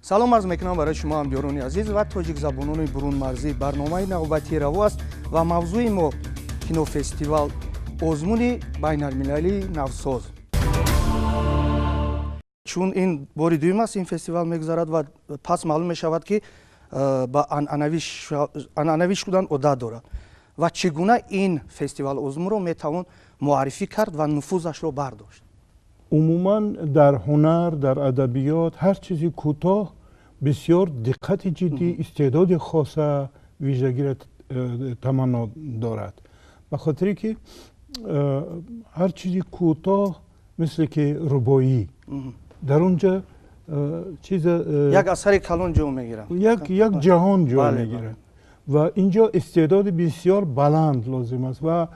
салом арз мекунам барои шумо ҳамёрони азиз ва тоҷикзабонони бурунмарзӣ. барномаи навбати раво аст ва мавзӯи мо кинофестивал озмуни байналмилалии навсоз. чун ин бори дуюм аст ин фестивал мегузарад ва пас маълум мешавад ки ба анъанавӣ шудан одат дорад ва чӣ гуна ин фестивал озмуро метавон муаррифӣ кард ва нуфузашро бардошт. умуман дар ҳунар, дар адабиёт ҳар чизи кӯтоҳ бисёр диққати ҷиддӣ, истеъдоди хоса вижагиро таманно дорад. ба хотире ки ҳар чизи кӯтоҳ мисли ки рубоӣ дар он ҷо чиза як асари калон ҷо мегирад, як ҷаҳон ҷо мегирад ва ин ҷо истеъдоди бисёр баланд лозим аст ва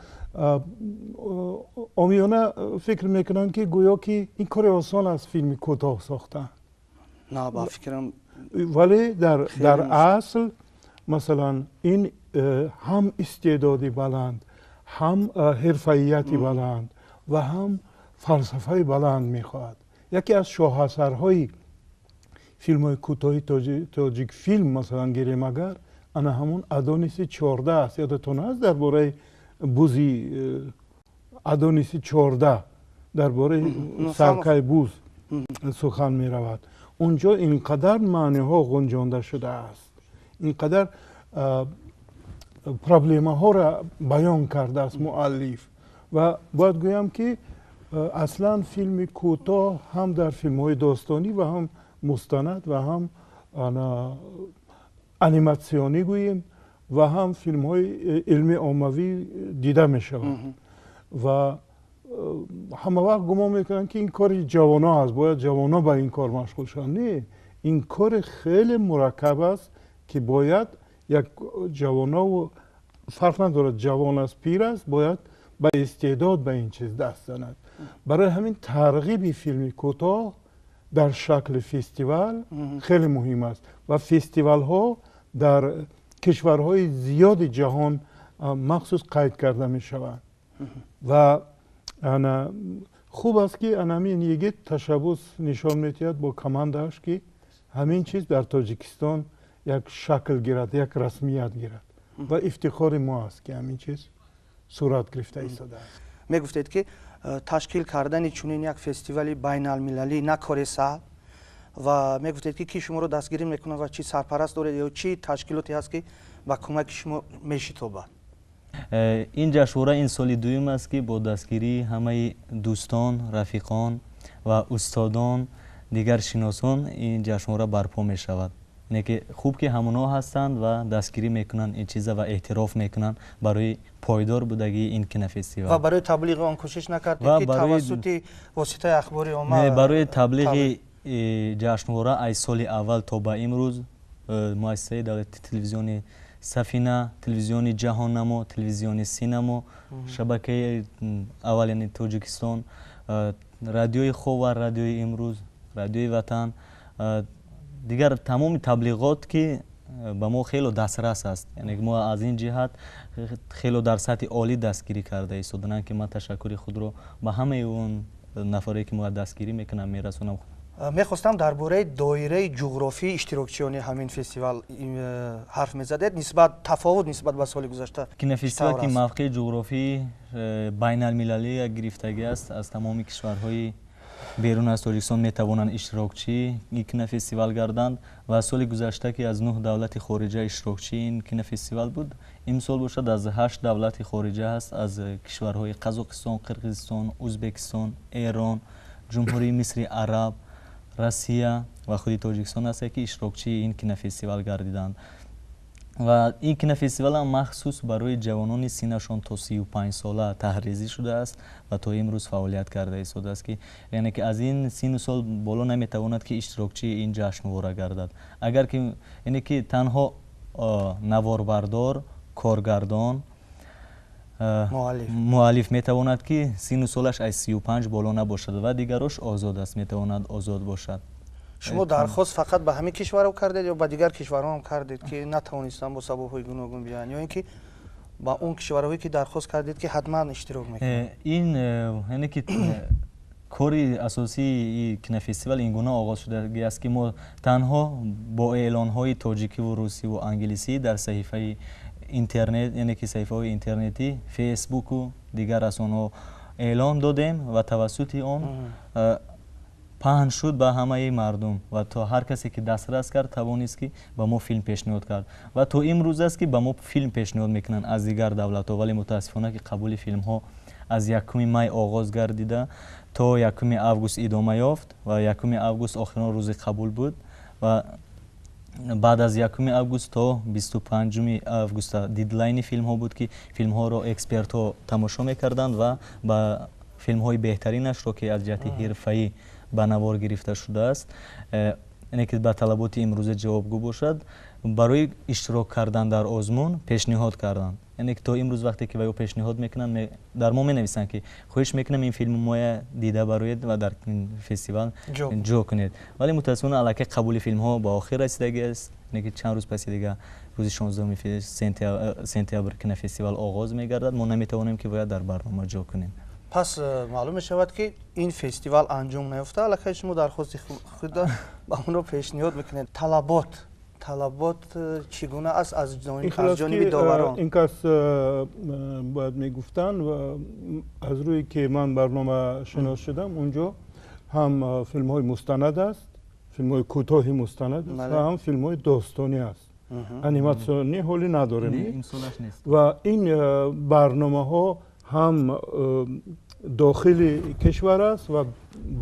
омиёна фикр мекунанд ки гӯё ки ин кори осон аст филми кӯтоҳ сохтан. на ба фикрам вале дар асл масалан ин ҳам истеъдоди баланд, ҳам ҳирфаияти баланд ва ҳам фалсафаи баланд мехоҳад. яке аз шоҳасарҳои филмҳои кӯтоҳи тоҷик филм масалан гирем агар ана ҳамон адониси 14 аст. ёдатон аст дар бораи бузи адониси 14 дар бораи саркаи буз сухан меравад. онҷо инқадар маъниҳо ғунҷонда шудааст, инқадар проблемаҳоро баён кардааст муаллиф ва бояд гӯям ки аслан филми кӯтоҳ ҳам дар филмҳои достонӣ ва ҳам мустанад ва ҳам аниматсионӣ гӯем ва ҳам филмҳои илми оммавӣ дида мешавад ва ҳама вақт гумон мекунанд ки ин кори ҷавоно аст, бояд ҷавоно ба ин кор машғул шаванд. не, ин кори хеле мураккаб аст ки бояд як ҷавонову фарқ надорад ҷавон аст пир аст, бояд ба истеъдод ба ин чиз даст занад. барои ҳамин тарғиби филми кӯтоҳ дар шакли фестивал хеле муҳим аст ва фестивалҳо дар кишварҳои зиёди ҷаҳон махсус қайд карда мешаванд ва хуб аст ки анамин йигит ташаббус нишон медиҳад бо командааш ки ҳамин чиз дар тоҷикистон як шакл гирад, як расмият гирад ва ифтихори мо аст ки ҳамин чиз сурат гирифта истодааст. мегуфтед ки ташкил кардани чунин як фестивали байналмилалӣ на кори саҳл ва мегуфтед ки ки шуморо дастгирӣ мекунад ва чӣ сарпараст доред ё чӣ ташкилоте ҳаст ки ба кӯмаки шумо мешитобад? ин ҷашнвора ин соли дуюм аст ки бо дастгирии ҳамаи дӯстон, рафиқон ва устодон, дигар шиносон ин ҷашнвора барпо мешавад. ине ки хуб ки ҳамонҳо ҳастанд ва дастгирӣ мекунанд ин чиза ва эътироф мекунанд барои пойдор будагии ин кинофестивал. ва барои таблиғи он кӯшиш накардед ки тавассути воситаи ахбори омма? барои таблиғи ҷашнвора аз соли аввал то ба имрӯз муассисаи давлати телевизиони сафина, телевизиони ҷаҳоннамо, телевизиони синамо, шабакаи аввалини тоҷикистон, радиои ховар, радиои имрӯз, радиои ватан, дигар тамоми таблиғот ки ба мо хело дастрас аст. яъне мо аз ин ҷиҳат хело дар сатҳи олӣ дастгирӣ карда истоданам ки ман ташаккури худро ба ҳамаи он нафаре ки мо дастгирӣ мекунам мерасонам. мехостам дар бораи доираи ҷуғрофии иштирокчиёни ҳамин фестивал ҳарф мезадед. тафовут нисбат ба соли гузашта кинофестивал ки мавқеи ҷуғрофии байналмилалия гирифтагӣ аст, аз тамоми кишварҳои берун аз тоҷикистон метавонанд иштирокчии ин кинофестивал гарданд ва соли гузашта ки аз 9 давлати хориҷа иштирокчии ин кинофестивал буд, имсол бошад аз 8 давлати хориҷа ҳаст, аз кишварҳои Қазоқистон, Қирғизистон, Ӯзбекистон, Эрон, ҷумҳурии Мисри Араб, Россия ва худи Тоҷикистон аст ки иштирокчии ин кинофестивал гардиданд. ва ин кинофестивал ҳам махсус барои ҷавонони синнашон то 35 сола таҳризӣ шудааст ва то имрӯз фаъолият карда истодааст ки яъне ки аз ин синну сол боло наметавонад ки иштирокчии ин ҷашнвора гардад. агар ки яъне ки танҳо наворбардор, коргардон, муаллиф метавонад ки синну солаш аз 35 боло набошад ва дигарош озод аст, метавонад озод бошад. шумо дархост фақат ба ҳамин кишварҳо кардед ё ба дигар кишварҳо ҳам кардед ки натавонистанд бо сабабҳои гуногун биёянд, ё ин ки ба он кишварҳое ки дархост кардед ки ҳатман иштирок мекунанд? ин яъне ки کاری اساسی کینوفستیوال این گونه آغاز شده است که ما تنها با اعلان‌های تاجیکی و روسی و انگلیسی در صحیفه اینترنت، یعنی که صحیفه‌های اینترنتی فیسبوک و دیگر رسانه‌ها اعلان دادیم و توسط آن پهن شد به همه مردم و تا هر کسی که دسترس کرد توانست که به ما فیلم پیشنهاد کرد و تا امروز است که به ما فیلم پیشنهاد میکنن از دیگر دولت‌ها، ولی متاسفانه که قبول فیلم ها از 1 می آغاز گردیده تا 1 آگوست ادامه یافت و 1 آگوست آخرین روز قبول بود و بعد از 1 آگوست تا 25 آگوست دیدلاین فیلم ها بود که فیلم ها را اکسپرت ها تماشا میکردند و با فیلم های بهترینش را که از جهت حرفه‌ای به نوار گرفته شده است، اینه که به طلبات امروز جوابگو باشد، برای اشتراک کردن در آزمون پیشنهاد کردند. یعنی که تا امروز وقتی که ویو پیشنهاد میکنن در ما مینویسن که خواهش میکنم این فیلم ما دیده برایت و در این فستیوال جو کنید، ولی متاسفانه الکی قبول فیلم ها با آخر رسیدگی است. یعنی که چند روز پس دیگه روز 16 سپتامبر که فستیوال آغاز میگردد، ما نمیتوانیم که باید در برنامه جو کنیم. پس معلوم می شود که این فستیوال انجام نیفته، الکی شما درخواست خود با اون رو پیشنهاد میکنید. طلبات چگونه است از جانب داوران؟ این کس باید میگفتن و از روی که من برنامه شناس شدم اونجا هم فیلم های مستند است، فیلم های کوتاهی مستند است و هم فیلم های داستانی است. انیماسیونی حالی نداریم و این برنامه ها هم داخل کشور است و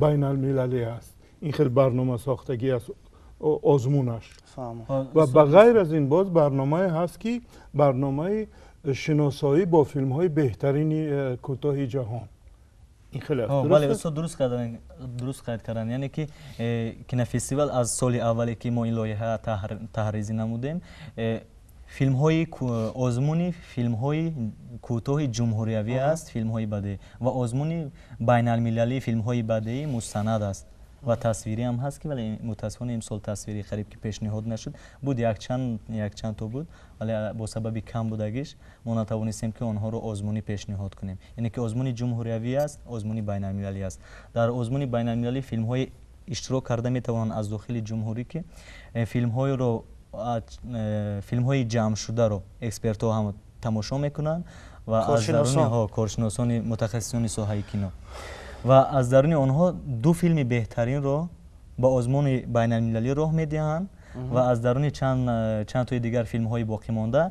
بین المللی است. این خیلی برنامه ساختگی است آزمونش و بغیر از این باز برنامه هست که برنامه شناسایی با فیلم های بهترین کوتاه جهان. این خیلی است. بله استاد درست قید کردن. یعنی که کینوفستیوال از سال اولی که ما این لایحه تحریزی نمودیم، فیلم های آزمونی فیلم های کوتاه جمهوریوی است، فیلم های بدی و آزمونی بین المللی فیلم های بدی مستند است و تصویری هم هست که ولی متاسفانه امسال تصویری قریب که پیشنهاد نشد بود، یک چند تا بود ولی با سبب کم بودگیش ما نتوانستیم که آنها رو آزمونی پیشنهاد کنیم. یعنی که آزمونی جمهوریوی است، آزمونی بین المللی است. در آزمونی بین المللی فیلم های اشتراک کرده می توانند از داخل جمهوری که فیلم های جمع شده رو اکسپرت ها هم تماشا میکنن و از درون کارشناسان متخصصان ساحه کینو و از درون آنها دو فیلم بهترین رو با آزمون بین المللی راه میدهند و از درون چند تا دیگر فیلم های باقی مانده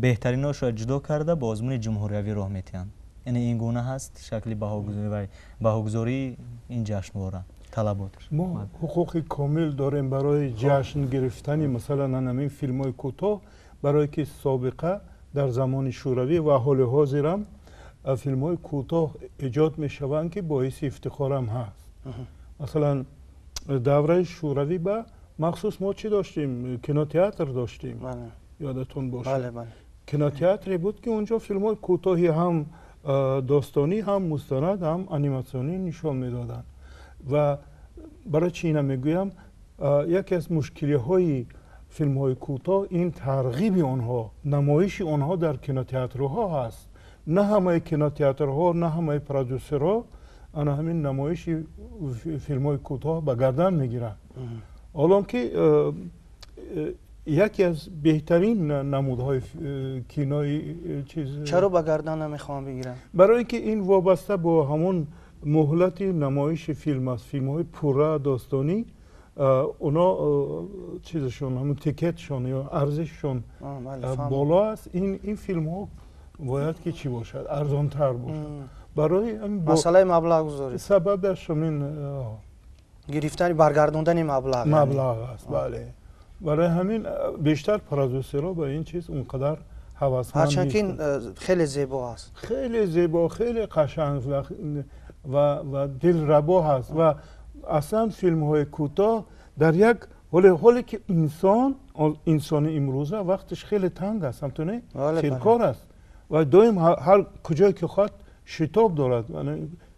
بهتریناش را جدا کرده با آزمون جمهوریوی راه میدهند. یعنی این گونه هست شکلی بهاگذاری این جشنواره. طلباتش ما حقوق کامل داریم برای جشن گرفتن مثلا همین فیلم های کوتاه، برای که سابقه در زمان شوروی و حال حاضر هم فیلم های کوتاه ایجاد می شوند که باعث افتخار هم هست. مثلا دوره شوروی با مخصوص ما چی داشتیم؟ کینوتئاتر داشتیم. یادتون باشه. کینوتئاتری بود که اونجا فیلم های کوتاهی هم داستانی هم مستند هم انیماسیونی نشان میدادند و برای چی اینا میگویم، یکی از مشکلی های فیلم های کوتاه این ترغیب آنها، نمایش آنها در کینوتئاترها هست. نه همه کینوتئاترها، نه همه پرودوسرها آنها همین نمایش فیلم های کوتاه به گردن میگیرن. حالا که یکی از بهترین نمودهای کینوی چرا به گردن نمیخوام بگیرن؟ برای اینکه این وابسته با همون مهلت نمایش فیلم است. فیلم های پوره داستانی اونا چیزشون همون تیکتشون یا ارزششون بالا است. این فیلم ها باید که چی باشد؟ ارزان تر باشد. برای مسئله مبلغ گذاری سببش همین گرفتن برگردوندن مبلغ است. بله. برای همین بیشتر پرودوسرها به این چیز اونقدر هوسمند نیستند. هرچند که خیلی زیبا است، خیلی زیبا، خیلی قشنگ و دلربا هست و اصلا فیلم های کوتاه در یک حالی که انسان امروزه وقتش خیلی تنگ است، همتونه سرکار است و دائم هر کجایی که خواهد شتاب دارد،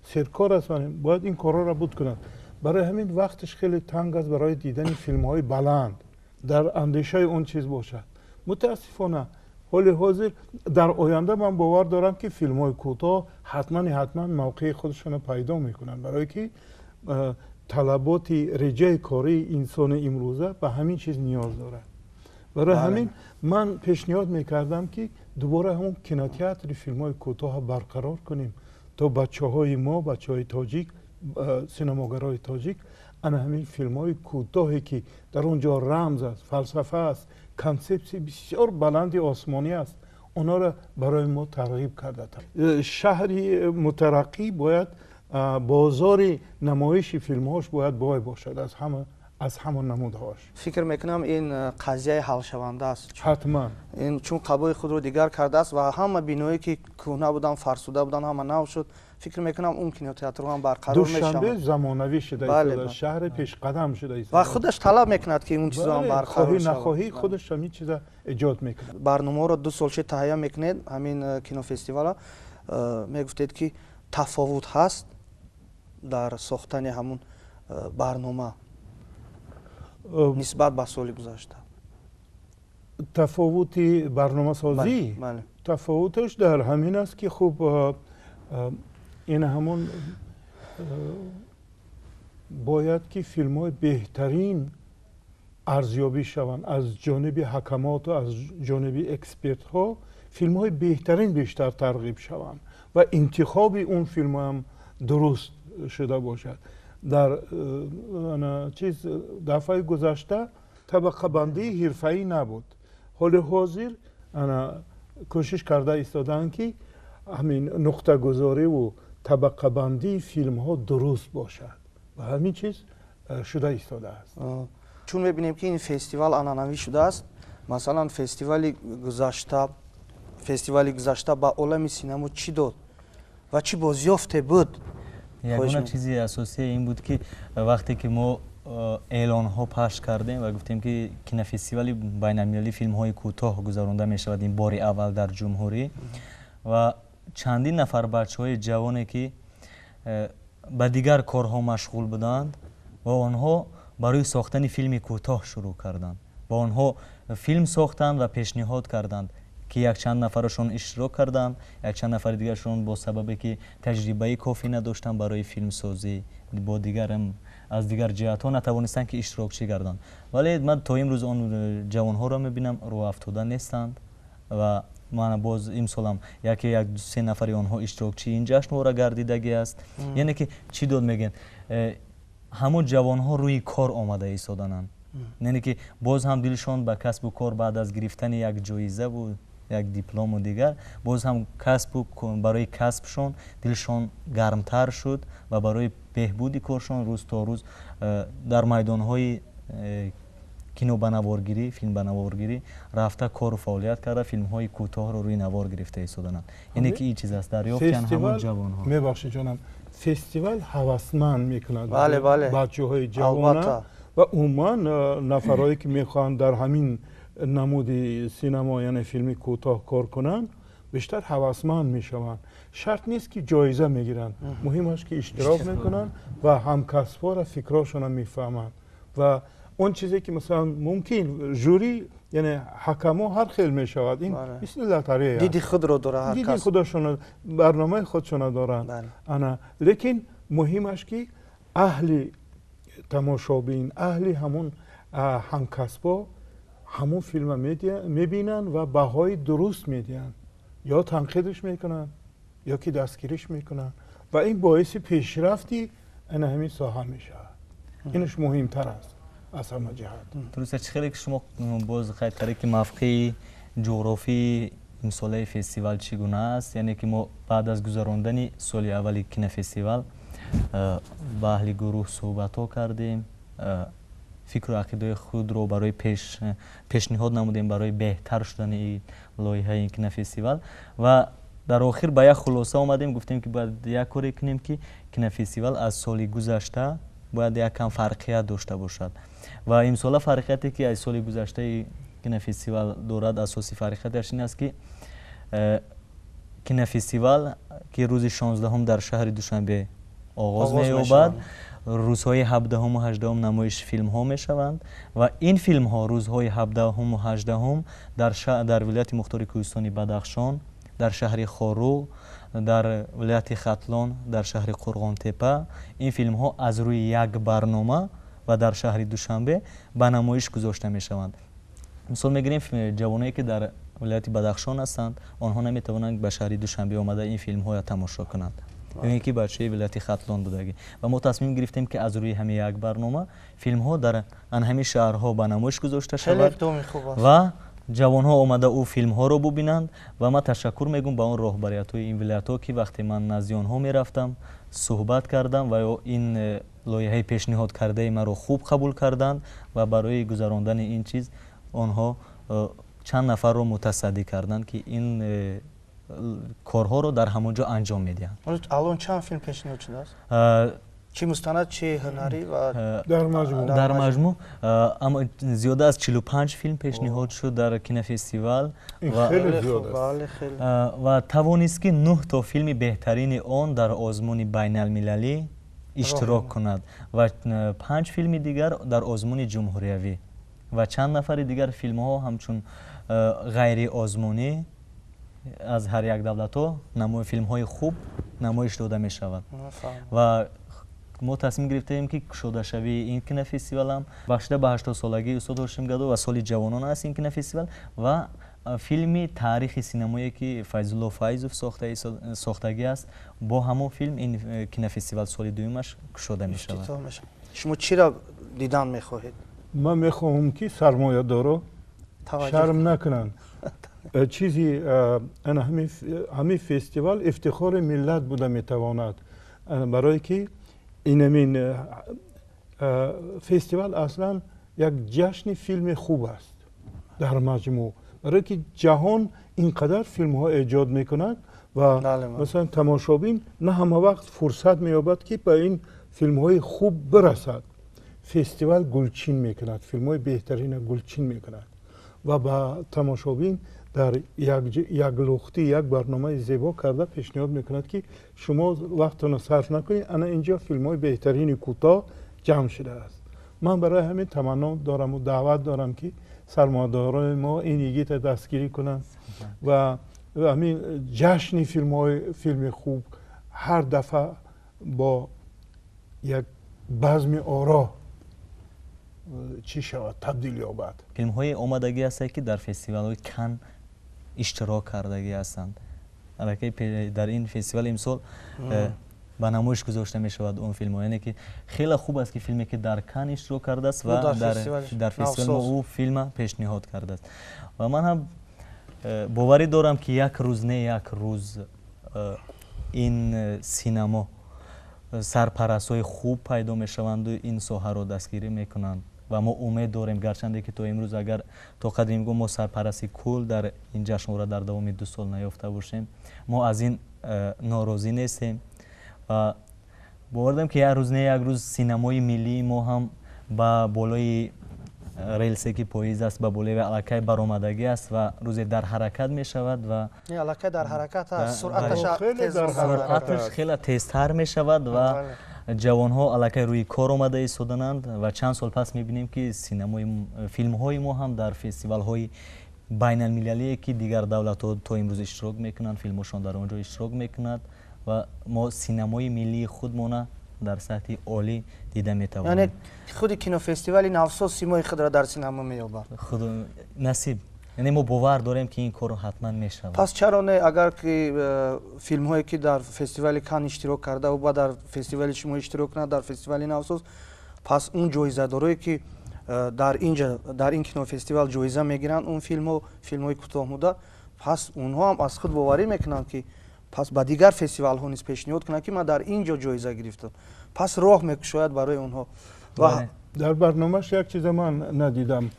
سرکار است و باید این کارا را بود کند. برای همین وقتش خیلی تنگ است برای دیدن فیلم های بلند، در اندیشه اون چیز باشد. متاسفانه حال حاضر در آینده من باور دارم که فیلم های کوتاه حتما موقع خودشون رو پیدا میکنن، برای که طلبات رجای کاری انسان امروزه به همین چیز نیاز داره. برای همین من پیشنهاد میکردم که دوباره همون کینوتئاتر فیلم های کوتاه برقرار کنیم تا بچه های ما، بچه های تاجیک، سینماگرای تاجیک انا همین فیلم های کوتاهی که در اونجا رمز است، فلسفه است، کانسپت بسیار بلند آسمانی است، اونا را برای ما ترغیب کرده. شهری مترقی باید بازار نمایش فیلم هاش باید باشد از همه نمودهاش. فکر میکنم این قضیه حل شونده است. حتما این چون قبای خود رو دیگر کرده است و همه بینایی که کهنه بودن، فرسوده بودن، همه نو شد. فکر میکنم اون کینوتئاتر هم برقرار میشه. دوشنبه زمانوی شده ایستاده، شهر پیش قدم شده ایستاده و خودش طلب میکند که اون چیزا هم برقرار شود. نخواهی خودش همین چیزا ایجاد میکنه. برنامه رو 2 سالچه تهیه میکنید همین کینو فستیوال. میگفتید که تفاوت هست در ساختن همون برنامه نسبت به سال گذشته؟ تفاوت برنامه سازی تفاوتش در همین است که خب این همون باید که فیلم های بهترین ارزیابی شوند از جانب حکمات و از جانب اکسپرت ها. فیلم های بهترین بیشتر ترغیب شوند و انتخاب اون فیلم هم درست شده باشد. در دفعه گذشته طبقه بندی حرفه‌ای نبود. حال حاضر کوشش کرده ایستادن که همین نقطه گذاری و طبقه بندی فیلم ها درست باشد و همین چیز شده ایستاده است. چون میبینیم که این فستیوال عنعنوی شده است، مثلا فستیوال گذشته با عالم سینما چی داد و چی بازیافته بود؟ یگانه چیزی اساسی این بود که وقتی که ما اعلان ها پخش کردیم و گفتیم که کینو فستیوال بین المللی فیلم های کوتاه گذرانده می شود این بار اول در جمهوری و چندین نفر بچه های جوانی که به دیگر کارها مشغول بودند و آنها برای ساختن فیلم کوتاه شروع کردند و آنها فیلم ساختند و پیشنهاد کردند که یک چند نفرشون اشتراک کردند، یک چند نفر دیگرشون با سببی که تجربه کافی نداشتن برای فیلم سازی با دیگرم از دیگر جهت ها نتوانستن که اشتراکچی کردند. ولی من تا امروز آن جوان ها را میبینم رو افتاده نیستند و من باز امسال هم یک 2-3 نفری آنها اشتراکچی این جشن را گردیدگی است. یعنی که چی داد میگن همون جوان ها روی کار آمده ایستادنند، یعنی که باز هم دلشون به کسب و کار بعد از گرفتن یک جایزه و یک دیپلم و دیگر باز هم برای کسبشون دلشون گرمتر شد و برای بهبودی کارشون روز تا روز در میدانهای کینو بنوارگیری، فیلم بنوارگیری رفته کار و فعالیت کرده، فیلم های کوتاه رو روی نوار گرفته ایستادن. یعنی که این چیز است دریافت همون جوان ها. میبخشید جانم، فستیوال هوسمند میکند بله بچه های جوان و عموما نفرایی که میخوان در همین نمود سینما یعنی فیلم کوتاه کار کنن بیشتر هوسمند میشوند. شرط نیست که جایزه میگیرن، مهم است که اشتراک میکنن و همکسب‌ها را فکراشون هم میفهمند و اون چیزی که مثلا ممکن جوری یعنی حکما هر خیل میشود، این مثل لاتاری دیدی خود رو داره، هر دیدی خودشون برنامه خودشون دارن. انا لیکن مهم است که اهل تماشابین، اهل همون همکسب‌ها همون فیلم میبینن و بهای درست میدن، یا تنقیدش میکنن یا که دستگیریش میکنن و این باعث پیشرفتی این همین ساحه میشه. اینش مهمتر است از همه جهت. درسته. چه خیلی که شما باز خیلی کاری که موقعی جغرافی این ساله فستیوال چگونه است، یعنی که ما بعد از گذراندن سال اولی کینو فستیوال با اهل گروه صحبت ها کردیم، فکر و عقیده خود رو برای پیشنهاد نمودیم برای بهتر شدن این لایحه این کینو فستیوال و در آخر به یک خلاصه آمدیم، گفتیم که باید یک کاری کنیم که کینو فستیوال از سال گذشته باید یک کم فرقیت داشته باشد و امسال فرقیتی که از سال گذشته کینو فستیوال دارد اساسی فرقیتش این است که کینو فستیوال که روز 16 در شهر دوشنبه آغاز می‌یابد рӯзҳои 17 و 18 намоиш филмҳо мешаванд ва ин филмҳо рӯзҳои 17 و 18 дар вилояти мухтори кӯҳистони Бадахшон, дар шаҳри Хору, дар вилояти Хатлон, дар шаҳри Қурғонтепа ин филмҳо аз рӯи як барнома ва дар шаҳри Душанбе ба намоиш гузошта мешаванд. мисол мегирем ҷавоное ки дар вилояти Бадахшон ҳастанд, онҳо наметавонанд ба шаҳри Душанбе омада ин филмҳоро тамошо кунанд, бибинед ки бачаи вилояти Хатлон будагӣ. ва мо тасмим гирифтем ки аз рӯи ҳамин як барнома филмҳо дар анҳамин шаҳрҳо ба намоиш гузошта шавад ва ҷавонҳо омада ӯ филмҳоро бубинанд. ва ман ташаккур мегӯям ба он роҳбариятҳои ин вилоятҳо ки вақте ман назди онҳо мерафтам, суҳбат кардам ва ин лоиҳаи пешниҳод кардаи маро хуб қабул карданд ва барои гузарондани ин чиз онҳо чанд нафарро мутасаддӣ карданд ки ин корҳоро дар ҳамон ҷо анҷом медиҳанд. алон чанд филм пешниҳод шудааст? Чи мустанад, чи ҳунарӣ ва дар маҷмӯъ аммо зиёда аз 45 филм пешниҳод шуд дар кинофестивал ва тавонист ки 9 то филми беҳтарини он дар озмуни байналмилалӣ иштирок кунад ва 5 филми дигар дар озмуни ҷумҳуриявӣ ва чанд нафари дигар филмҳо ҳамчун ғайриозмунӣ аз ҳар як давлатҳо филмҳои хуб намоиш дода мешавад. ва мо тасмим гирифтем ки кушодашавии ин кинофестивалам бахшида ба 80 солагии Устод Ҳошим Гадо ва соли ҷавонон аст ин кинофестивал ва филми таърихи синамое ки Файзулло Файзов сохтагӣ аст, бо ҳамон филм ин кинофестивал соли дуюмаш кушода мешавад. шумо чиро дидан мехоҳед? ман мехоҳам ки сармоядоро шарм накунанд. чизи ҳамин фестивал ифтихори миллат буда метавонад, барое ки инамин фестивал аслан як ҷашни филми хуб аст дар маҷмӯъ, барое ки ҷаҳон инқадар филмҳо эҷод мекунад ва масалан тамошобин на ҳама вақт фурсат меёбад ки ба ин филмҳои хуб бирасад. фестивал гулчин мекунад, филмҳои беҳтарина гулчин мекунад ва ба тамошобин дар як лухти як барномаи зебо карда пешниҳод мекунад ки шумо вақтро сарф накунед, ана инҷо филмҳои беҳтарини кӯтоҳ ҷамъ шудааст. ман барои ҳамин таманно дораму даъват дорам ки сармоядорони мо ин йигита дастгирӣ кунанд ва ҳамин ҷашни филми хуб ҳар дафъа бо як базми оро чӣ шавад, табдил ёбад. филмҳои омадагӣ ҳастанд ки дар фестивалҳои Кан иштирок кардагӣ ҳастанд. аллакай дар ин фестивали имсол ба намоиш гузошта мешавад он филмҳо, яъне ки хеле хуб аст ки филме ки дар Кан иштирок кардааст ва дар фестивал ӯ филма пешниҳод кардааст. ва ман ҳам боварӣ дорам ки як рӯз не як рӯз ин синамо сарпарастҳои хуб пайдо мешаванду ин соҳаро дастгирӣ мекунанд ва мо умед дорем, гарчанде ки то имрӯз агар то қадри мегӯям мо сарпарасти кул дар ин ҷашнвора дар давоми 2 сол наёфта бошем, мо аз ин норозӣ нестем ва бовар дорем ки як рӯз не як рӯз синамои миллии мо ҳам ба болои релсе ки поиз аст, ба болои аллакай баромадагӣ аст ва рӯзе дар ҳаракат мешавад ва аллакай дар ҳаракат аст, суръаташ хеле тезтар мешавад ва ҷавонҳо аллакай рӯи кор омада истодананд ва чанд сол пас мебинем ки филмҳои мо ҳам дар фестивалҳои байналмилалие ки дигар давлатҳо то имрӯз иштирок мекунанд, филмҳошон дар он ҷо иштирок мекунад ва мо синамои миллии худмона дар сатҳи олӣ дида метавонем. яъне худи кинофестивали Навсос симои худро дар синама меёбад. насиб, яъне мо бовар дорем ки ин корро ҳатман мешавад. пас чаро не агар ки филмҳое ки дар фестивали Кан иштирок карда ва дар фестивали шумо иштирок кунад, дар фестивали Навсос, пас он ҷоизадорое ки дар ин кинофестивал ҷоиза мегиранд, он филмҳои кӯтоҳмудда, пас онҳо ҳам аз худ боварӣ мекунанд ки пас ба дигар фестивалҳо низ пешниҳод кунанд ки ман дар ин ҷо ҷоиза гирифтам, пас роҳ мекушояд барои онҳо. дар барномааш як чиза ман надидам,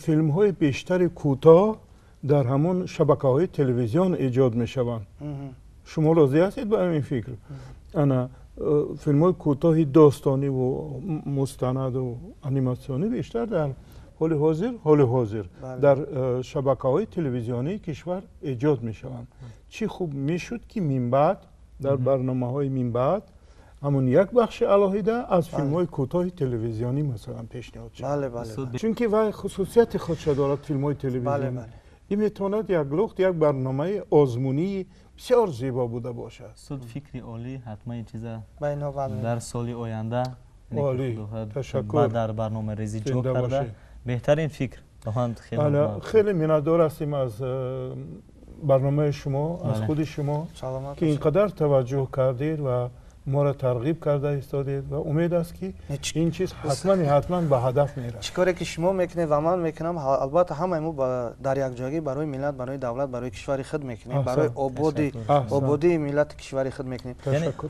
филмҳои бештари кӯтоҳ дар ҳамон шабакаҳои телевизион эҷод мешаванд. шумо розӣ ҳастед ба ҳамин фикр? ана филмҳои кӯтоҳи достониву мустанаду аниматсионӣ бештар дар ҳоли ҳозир дар шабакаҳои телевизионии кишвар эҷод мешаванд. чӣ хуб мешуд ки минбаъд дар барномаҳои минбаъд ҳамун як бахши алоҳида аз филмҳои кӯтоҳи телевизионӣ масалан пешниҳод шуд. Чунки вай хусусияти худша дорад филмҳои телевизионӣ. ин метавонад як лухт як барномаи озмунии бисёр зебо буда бошад. суд фикри олӣ ҳатман ин чиза Байнобале. дар соли оянда олӣ ташаккур дар барномарезӣ ҷо карда беҳтарин фикр хеле миннатдор ҳастем аз барномаи шумо аз худи шумо ки ин қадар таваҷҷӯҳ кардед ва моро тарғиб карда истодед ва умед аст ки ин чиз ҳатман ба ҳадаф меравад. чӣ коре ки шумо мекунед ва ман мекунам, албатта ҳамаи мо дар якҷоягӣ барои миллат, барои давлат, барои кишвари худ мекунем, барои ободии миллати кишвари худ мекунем.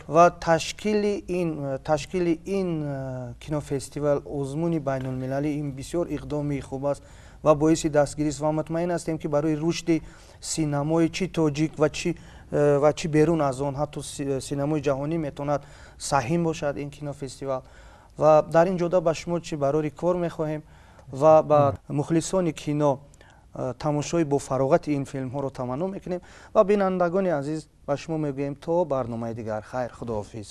ва ташкили ин кинофестивал озмуни байнулмилалӣ ин бисёр иқдоми хуб аст ва боиси дастгирист ва мутмаин ҳастем ки барои рушди синамои чи тоҷик ва чи берун аз он, ҳатто синамои ҷаҳонӣ метавонад саҳим бошад ин кинофестивал. ва дар ин ҷода ба шумо чӣ барори кор мехоҳем ва ба мухлисони кино тамошои бо фароғати ин филмҳоро таманно мекунем ва бинандагони азиз ба шумо мегӯем то барномаи дигар хайр, худоҳофиз.